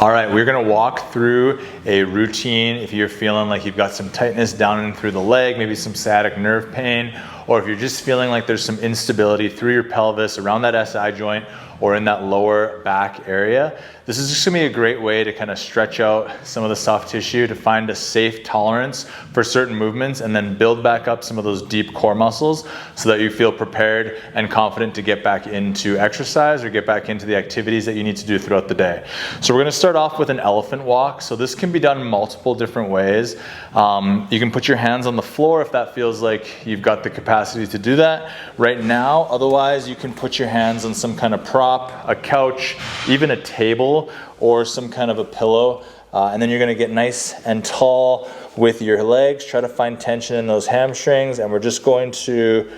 All right, we're gonna walk through a routine if you're feeling like you've got some tightness down and through the leg, maybe some sciatic nerve pain, or if you're just feeling like there's some instability through your pelvis, around that SI joint, or in that lower back area. This is just gonna be a great way to kind of stretch out some of the soft tissue to find a safe tolerance for certain movements and then build back up some of those deep core muscles so that you feel prepared and confident to get back into exercise or get back into the activities that you need to do throughout the day. So we're gonna start off with an elephant walk. So this can be done multiple different ways. You can put your hands on the floor if that feels like you've got the capacity to do that right now. Otherwise, you can put your hands on some kind of prop, a couch, even a table, or some kind of a pillow. And then you're gonna get nice and tall with your legs. Try to find tension in those hamstrings. And we're just going to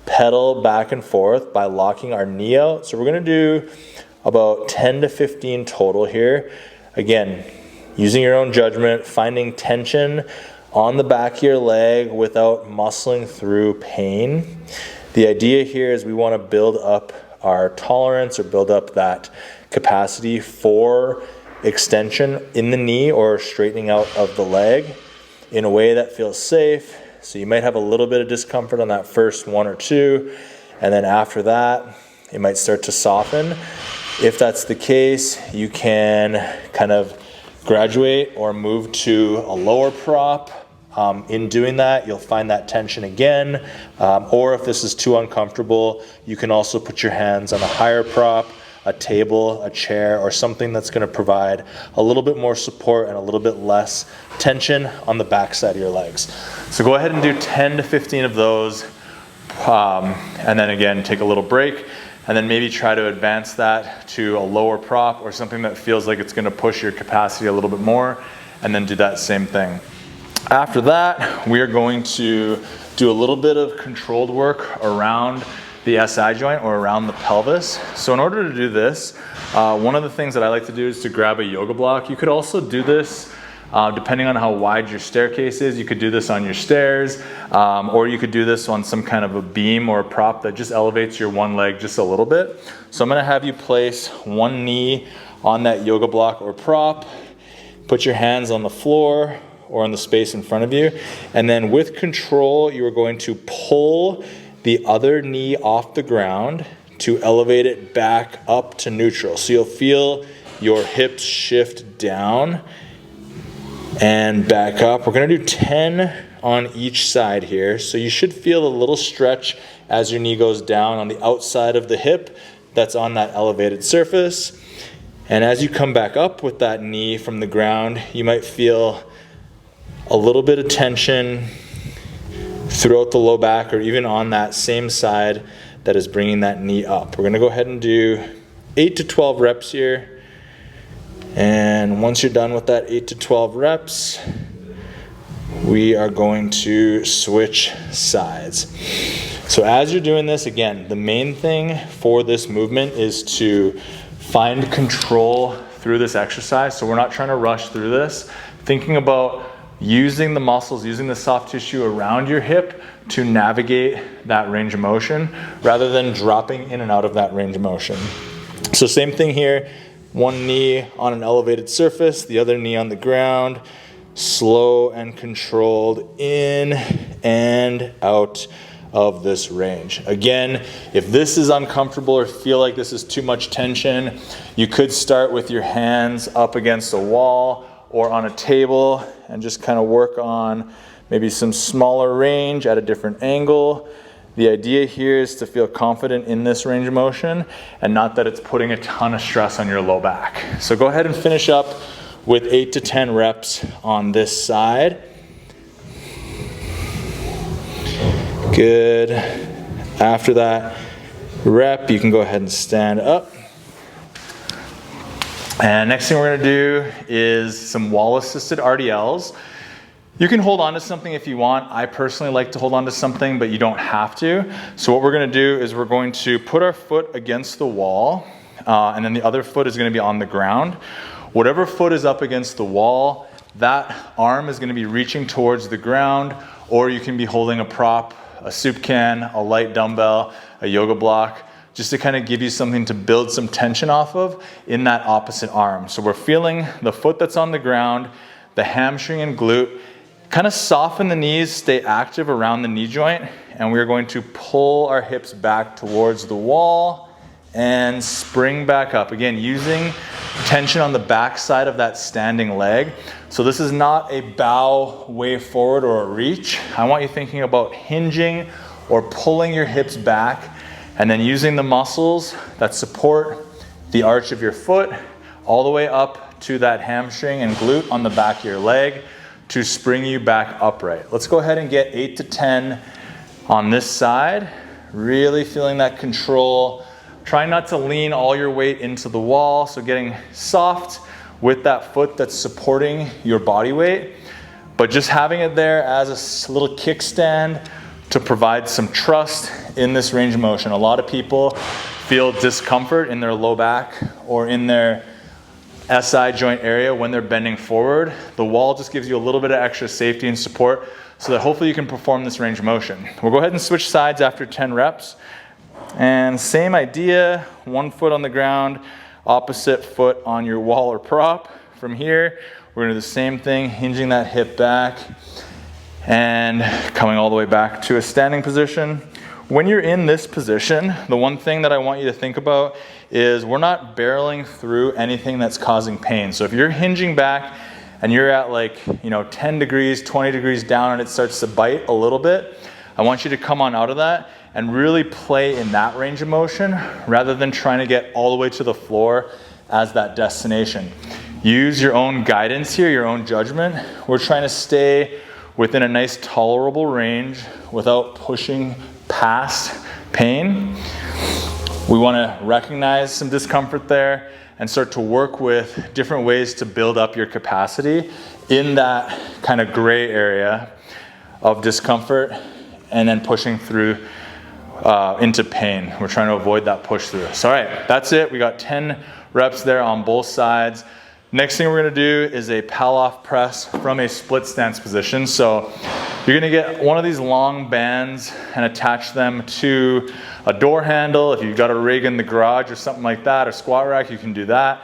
pedal back and forth by locking our knee out. So we're gonna do about 10 to 15 total here. Again, using your own judgment, finding tension on the back of your leg without muscling through pain. The idea here is we want to build up our tolerance or build up that capacity for extension in the knee or straightening out of the leg in a way that feels safe. So you might have a little bit of discomfort on that first one or two, and then after that, it might start to soften. If that's the case, you can kind of graduate or move to a lower prop. In doing that, you'll find that tension again. Or if this is too uncomfortable, you can also put your hands on a higher prop, a table, a chair, or something that's going to provide a little bit more support and a little bit less tension on the back side of your legs. So go ahead and do 10 to 15 of those. And then again, take a little break. And then maybe try to advance that to a lower prop or something that feels like it's going to push your capacity a little bit more. And then do that same thing. After that, we are going to do a little bit of controlled work around the SI joint or around the pelvis. So in order to do this, one of the things that I like to do is to grab a yoga block. You could also do this depending on how wide your staircase is. You could do this on your stairs, or you could do this on some kind of a beam or a prop that just elevates your one leg just a little bit. So I'm gonna have you place one knee on that yoga block or prop, put your hands on the floor or on the space in front of you, and then with control, you are going to pull the other knee off the ground to elevate it back up to neutral. So you'll feel your hips shift down and back up. We're gonna do 10 on each side here. So you should feel a little stretch as your knee goes down on the outside of the hip that's on that elevated surface. And as you come back up with that knee from the ground, you might feel a little bit of tension throughout the low back or even on that same side that is bringing that knee up. We're gonna go ahead and do 8 to 12 reps here. And once you're done with that 8 to 12 reps, we are going to switch sides. So as you're doing this, again, the main thing for this movement is to find control through this exercise. So we're not trying to rush through this. Thinking about using the muscles, using the soft tissue around your hip to navigate that range of motion rather than dropping in and out of that range of motion. So same thing here, one knee on an elevated surface, the other knee on the ground, slow and controlled in and out of this range. Again, if this is uncomfortable or feel like this is too much tension, you could start with your hands up against a wall or on a table and just kind of work on maybe some smaller range at a different angle. The idea here is to feel confident in this range of motion and not that it's putting a ton of stress on your low back. So go ahead and finish up with 8 to 10 reps on this side. Good. After that rep, you can go ahead and stand up. And next thing we're gonna do is some wall-assisted RDLs. You can hold on to something if you want. I personally like to hold on to something, but you don't have to. So what we're gonna do is we're going to put our foot against the wall, and then the other foot is gonna be on the ground. Whatever foot is up against the wall, that arm is gonna be reaching towards the ground, or you can be holding a prop, a soup can, a light dumbbell, a yoga block, just to kind of give you something to build some tension off of in that opposite arm. So we're feeling the foot that's on the ground, the hamstring and glute. Kind of soften the knees, stay active around the knee joint, and we're going to pull our hips back towards the wall and spring back up. Again, using tension on the back side of that standing leg. So this is not a bow way forward or a reach. I want you thinking about hinging or pulling your hips back and then using the muscles that support the arch of your foot all the way up to that hamstring and glute on the back of your leg to spring you back upright. Let's go ahead and get 8 to 10 on this side. Really feeling that control. Try not to lean all your weight into the wall, so getting soft with that foot that's supporting your body weight, but just having it there as a little kickstand to provide some trust in this range of motion. A lot of people feel discomfort in their low back or in their SI joint area when they're bending forward. The wall just gives you a little bit of extra safety and support so that hopefully you can perform this range of motion. We'll go ahead and switch sides after 10 reps. And same idea, one foot on the ground, opposite foot on your wall or prop. From here, we're gonna do the same thing, hinging that hip back and coming all the way back to a standing position. When you're in this position, the one thing that I want you to think about is we're not barreling through anything that's causing pain. So if you're hinging back and you're at 10 degrees, 20 degrees down and it starts to bite a little bit, I want you to come on out of that and really play in that range of motion rather than trying to get all the way to the floor as that destination. Use your own guidance here, your own judgment. We're trying to stay within a nice tolerable range without pushing past pain. We want to recognize some discomfort there and start to work with different ways to build up your capacity in that kind of gray area of discomfort and then pushing through into pain. We're trying to avoid that push through. So all right, that's it. We got 10 reps there on both sides. Next thing we're gonna do is a Palloff press from a split stance position. So you're gonna get one of these long bands and attach them to a door handle. If you've got a rig in the garage or something like that, or squat rack, you can do that.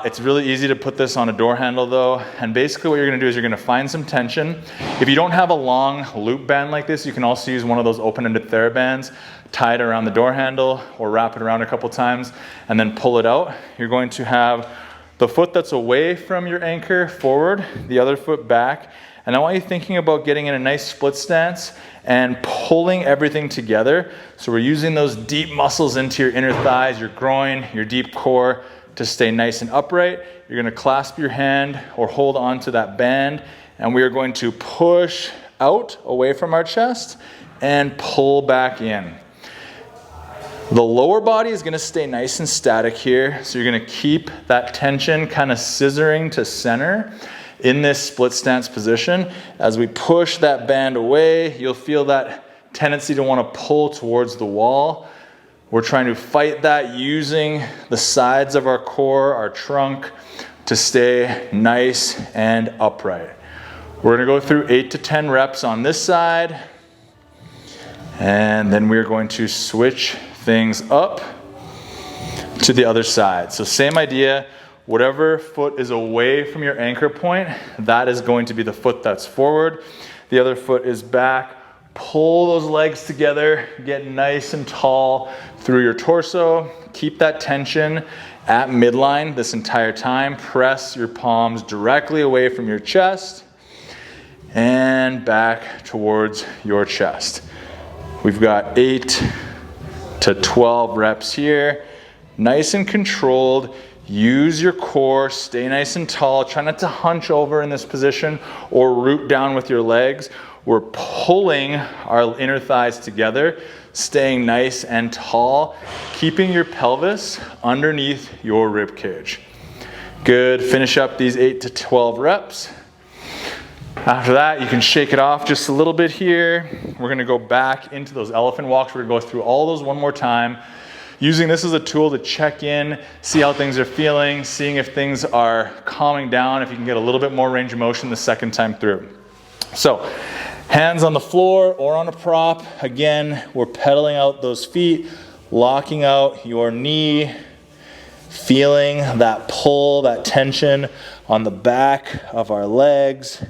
It's really easy to put this on a door handle though. And basically what you're gonna do is you're gonna find some tension. If you don't have a long loop band like this, you can also use one of those open-ended TheraBands, tie it around the door handle or wrap it around a couple times and then pull it out. You're going to have the foot that's away from your anchor forward, the other foot back. And I want you thinking about getting in a nice split stance and pulling everything together. So we're using those deep muscles into your inner thighs, your groin, your deep core to stay nice and upright. You're gonna clasp your hand or hold on to that band, and we are going to push out away from our chest and pull back in. The lower body is gonna stay nice and static here. So you're gonna keep that tension kind of scissoring to center in this split stance position. As we push that band away, you'll feel that tendency to wanna pull towards the wall. We're trying to fight that using the sides of our core, our trunk, to stay nice and upright. We're gonna go through 8 to 10 reps on this side, and then we're going to switch things up to the other side. So same idea, whatever foot is away from your anchor point, that is going to be the foot that's forward. The other foot is back. Pull those legs together, get nice and tall through your torso. Keep that tension at midline this entire time. Press your palms directly away from your chest and back towards your chest. We've got 8 to 12 reps here. Nice and controlled. Use your core, stay nice and tall. Try not to hunch over in this position or root down with your legs. We're pulling our inner thighs together, staying nice and tall, keeping your pelvis underneath your rib cage. Good, finish up these 8 to 12 reps. After that, you can shake it off just a little bit here. We're gonna go back into those elephant walks. We're gonna go through all those one more time. Using this as a tool to check in, see how things are feeling, seeing if things are calming down, if you can get a little bit more range of motion the second time through. So, hands on the floor or on a prop. Again, we're pedaling out those feet, locking out your knee, feeling that pull, that tension on the back of our legs,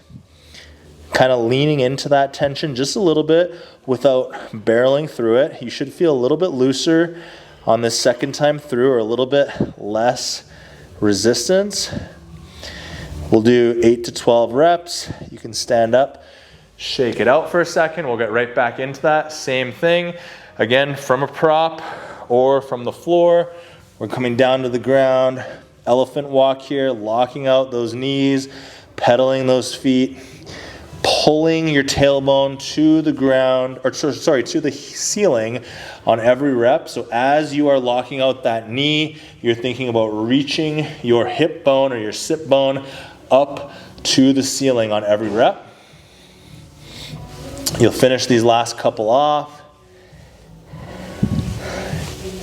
kind of leaning into that tension just a little bit without barreling through it. You should feel a little bit looser on this second time through, or a little bit less resistance. We'll do 8 to 12 reps. You can stand up, shake it out for a second. We'll get right back into that. Same thing. Again, from a prop or from the floor. We're coming down to the ground. Elephant walk here, locking out those knees, pedaling those feet, pulling your tailbone to the ground, or sorry, to the ceiling on every rep. So as you are locking out that knee, you're thinking about reaching your hip bone or your sit bone up to the ceiling on every rep. You'll finish these last couple off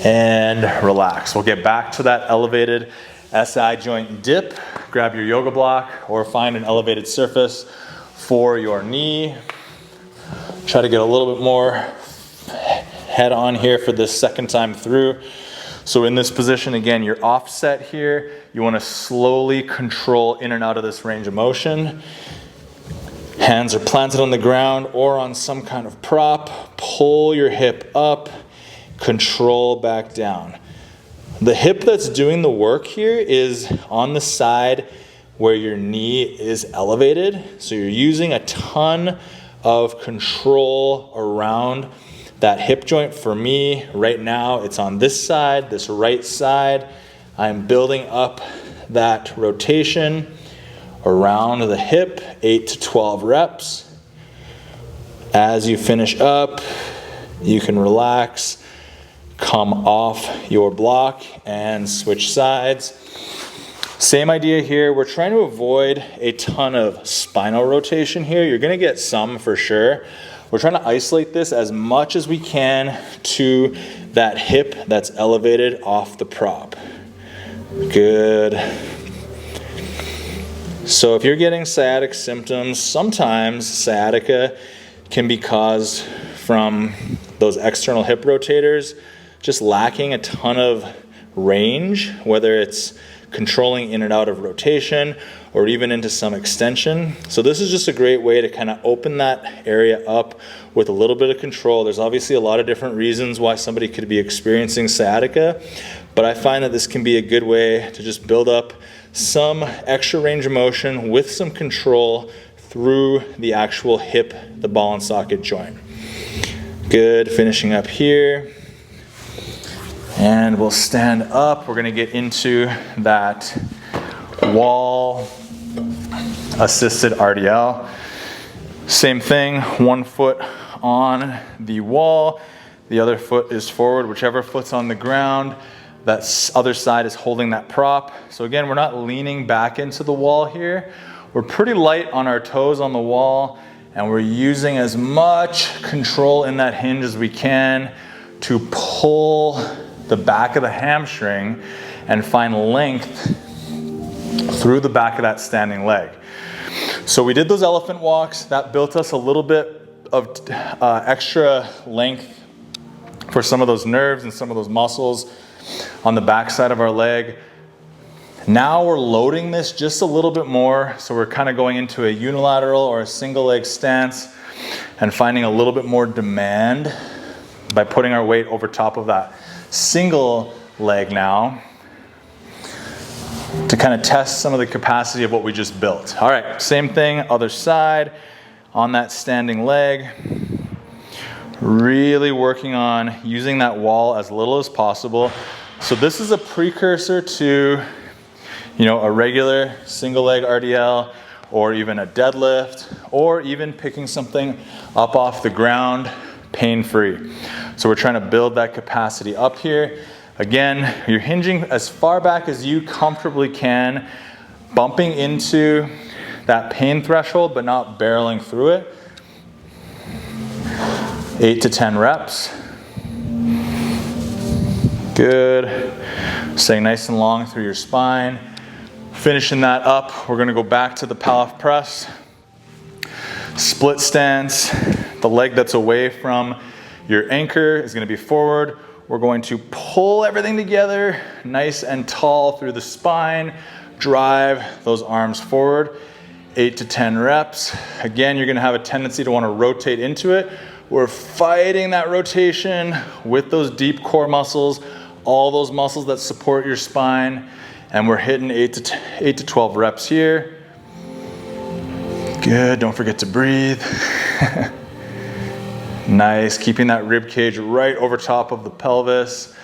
and relax. We'll get back to that elevated SI joint dip. Grab your yoga block or find an elevated surface for your knee. Try to get a little bit more head on here for this second time through. So in this position, again, you're offset here. You want to slowly control in and out of this range of motion. Hands are planted on the ground or on some kind of prop. Pull your hip up, control back down. The hip that's doing the work here is on the side where your knee is elevated. So you're using a ton of control around that hip joint. For me, right now, it's on this side, this right side. I'm building up that rotation around the hip, 8 to 12 reps. As you finish up, you can relax, come off your block and switch sides. Same idea here. We're trying to avoid a ton of spinal rotation here. You're going to get some for sure. We're trying to isolate this as much as we can to that hip that's elevated off the prop. Good. So if you're getting sciatic symptoms, sometimes sciatica can be caused from those external hip rotators just lacking a ton of range, whether it's controlling in and out of rotation or even into some extension. So this is just a great way to kind of open that area up with a little bit of control. There's obviously a lot of different reasons why somebody could be experiencing sciatica, but I find that this can be a good way to just build up some extra range of motion with some control through the actual hip, the ball and socket joint. Good, finishing up here. And we'll stand up. We're gonna get into that wall assisted RDL. Same thing, one foot on the wall, the other foot is forward, whichever foot's on the ground, that other side is holding that prop. So again, we're not leaning back into the wall here. We're pretty light on our toes on the wall, and we're using as much control in that hinge as we can to pull the back of the hamstring and find length through the back of that standing leg. So we did those elephant walks. That built us a little bit of extra length for some of those nerves and some of those muscles on the back side of our leg. Now we're loading this just a little bit more. So we're kind of going into a unilateral or a single leg stance and finding a little bit more demand by putting our weight over top of that single leg now to kind of test some of the capacity of what we just built. All right, same thing, other side on that standing leg. Really working on using that wall as little as possible. So this is a precursor to, you know, a regular single leg RDL or even a deadlift or even picking something up off the ground pain-free. So we're trying to build that capacity up here. Again, you're hinging as far back as you comfortably can, bumping into that pain threshold, but not barreling through it. 8 to 10 reps. Good. Staying nice and long through your spine. Finishing that up, we're gonna go back to the Pallof press. Split stance. The leg that's away from your anchor is gonna be forward. we're going to pull everything together, nice and tall through the spine, drive those arms forward, 8 to 10 reps. Again, you're gonna have a tendency to wanna rotate into it. We're fighting that rotation with those deep core muscles, all those muscles that support your spine, and we're hitting 8 to 12 reps here. Good, don't forget to breathe. Nice, keeping that rib cage right over top of the pelvis.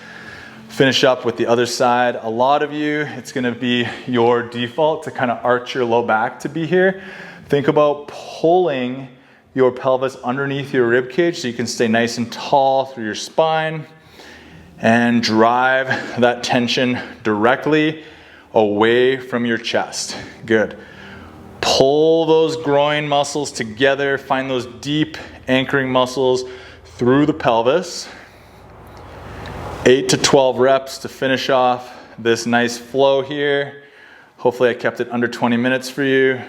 Finish up with the other side. A lot of you, it's gonna be your default to kind of arch your low back to be here. Think about pulling your pelvis underneath your rib cage so you can stay nice and tall through your spine and drive that tension directly away from your chest. Good. Pull those groin muscles together, find those deep anchoring muscles through the pelvis. 8 to 12 reps to finish off this nice flow here. Hopefully I kept it under 20 minutes for you.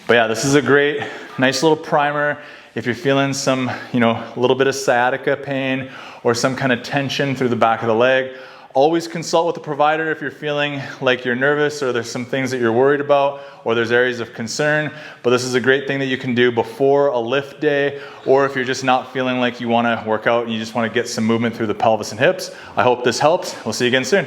But yeah, this is a great, nice little primer. If you're feeling some, a little bit of sciatica pain or some kind of tension through the back of the leg, always consult with the provider if you're feeling like you're nervous or there's some things that you're worried about or there's areas of concern. But this is a great thing that you can do before a lift day, or if you're just not feeling like you want to work out and you just want to get some movement through the pelvis and hips. I hope this helps. We'll see you again soon.